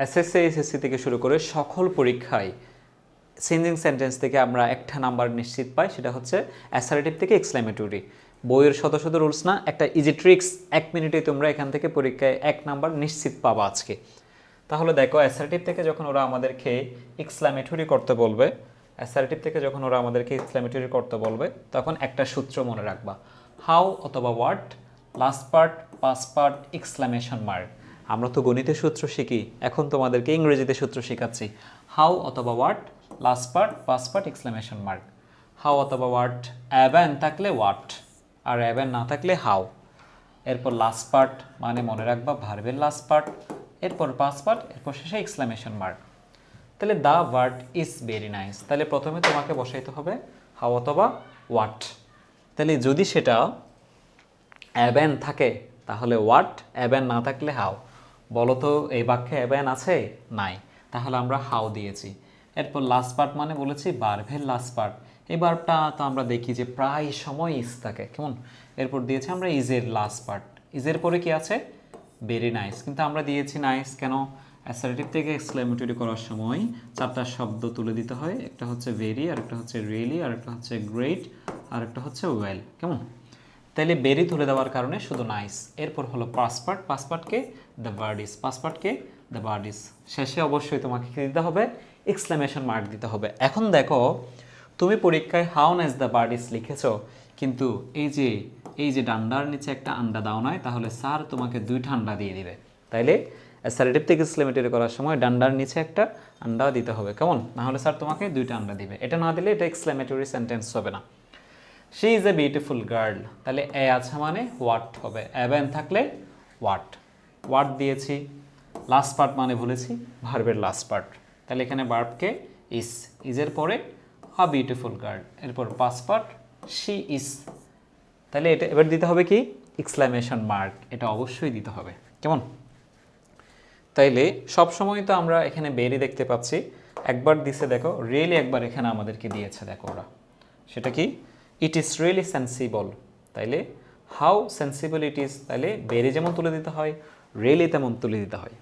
SSC SSC থেকে শুরু করে সকল পরীক্ষায় চেঞ্জিং সেন্টেন্স থেকে আমরা একটা নাম্বার নিশ্চিত পাই, সেটা হচ্ছে অ্যাসারেটিভ থেকে এক্সক্লেমেটরি। বইয়ের শত শত রুলস না, একটা ইজি ট্রিক্স, 1 মিনিটে তোমরা এখান থেকে পরীক্ষায় 1 নাম্বার নিশ্চিত পাবা আজকে। তাহলে দেখো, অ্যাসারেটিভ থেকে যখন ওরা আমাদেরকে এক্সক্লেমেটরি করতে বলবে, তখন একটা সূত্র মনে রাখবা, হাউ অথবা what, last part, past part, exclamation mark. আমরা তো গণিতের সূত্র শিখি, এখন তোমাদেরকে ইংরেজিতে সূত্র শেখাচ্ছি। হাউ অথবা what, last part, past part, exclamation mark. How অথবা হোয়াট, অ্যাভেন থাকলে হোয়াট, আর অ্যাভেন না থাকলে হাউ। এরপর লাস্ট পার্ট মানে মনে রাখবা ভার্বের লাস্ট পার্ট, এরপর পাস্ট পার্ট, এরপর শেষে এক্সক্লেমেশন মার্ক। তাহলে the word is very nice, তাহলে প্রথমে তোমাকে বসাইতে হবে হাউ অথবা হোয়াট। তাহলে যদি সেটা অ্যাবেন থাকে তাহলে হোয়াট, অ্যাবেন না থাকলে হাউ। বলো তো এই বাক্যে অ্যাবেন আছে? নাই, তাহলে আমরা হাউ দিয়েছি। এরপর লাস্ট পার্ট মানে বলেছি ভার্বের লাস্ট পার্ট, এই ভার্বটা তো আমরা দেখি যে প্রায় সময় ইজ থাকে, কেমন? এরপর দিয়েছি আমরা ইজের লাস্ট পার্ট, ইজের পরে কি আছে? Very nice. কিন্তু আমরা দিয়েছি নাইস কেন? অ্যাসারেটিভ থেকে এক্সক্লেমেটরি করার সময় 4টা শব্দ তুলে দিতে হয়, একটা হচ্ছে ভেরি, আর একটা হচ্ছে রিয়েলি, আর একটা হচ্ছে গ্রেট, আর একটা হচ্ছে ওয়েল, কেমন? তাইলে বেরি তুলে দেওয়ার কারণে শুধু নাইস। এরপর হলো পাসপার্ট, পাসপার্টকে দ্য বার্ডিস, পাসপার্টকে দ্য বার্ডিস। শেষে অবশ্যই তোমাকে কী দিতে হবে? এক্সক্লেমেশন মার্ক দিতে হবে। এখন দেখো, তুমি পরীক্ষায় হাউ নাইস দ্য বার্ডিস লিখেছো, কিন্তু এই যে ডান্ডার নিচে একটা আন্ডা দাও নয়, তাহলে স্যার তোমাকে 2টা আন্ডা দিয়ে দিবে। তাইলে অ্যাসারেটিভ থেকে এক্সক্লেমেটরি করার সময় ডান্ডার নিচে একটা আন্ডা দিতে হবে, কেমন? নাহলে স্যার তোমাকে 2টা আন্ডা দিবে। এটা না দিলে এটা এক্সক্লেমেটরি সেন্টেন্স হবে না। She is a beautiful girl, তাহলে এ আছে মানে হোয়াট হবে, অ্যাবেন থাকলে হোয়াট, হোয়াট দিয়েছি। লাস্ট পার্ট মানে বলেছি ভার্বের লাস্ট পার্ট, তাহলে এখানে ভার্বকে ইজের পরে আ বিউটিফুল গার্ল, এরপর পাস্ট পার্ট শি ইজ। তাহলে এটা এবার দিতে হবে কি? এক্সক্লেমেশন মার্ক, এটা অবশ্যই দিতে হবে, কেমন? তাইলে সবসময় তো আমরা এখানে বেরি দেখতে পাচ্ছি, একবার দিছে দেখো রিয়েলি, একবার এখানে আমাদেরকে দিয়েছে দেখো ওরা, সেটা কি? It is really sensible. তাইলে হাউ সেন্সিবল ইট ইজ, তাইলে বেরি যেমন তুলে দিতে হয়, রিয়েলি তেমন তুলে দিতে হয়।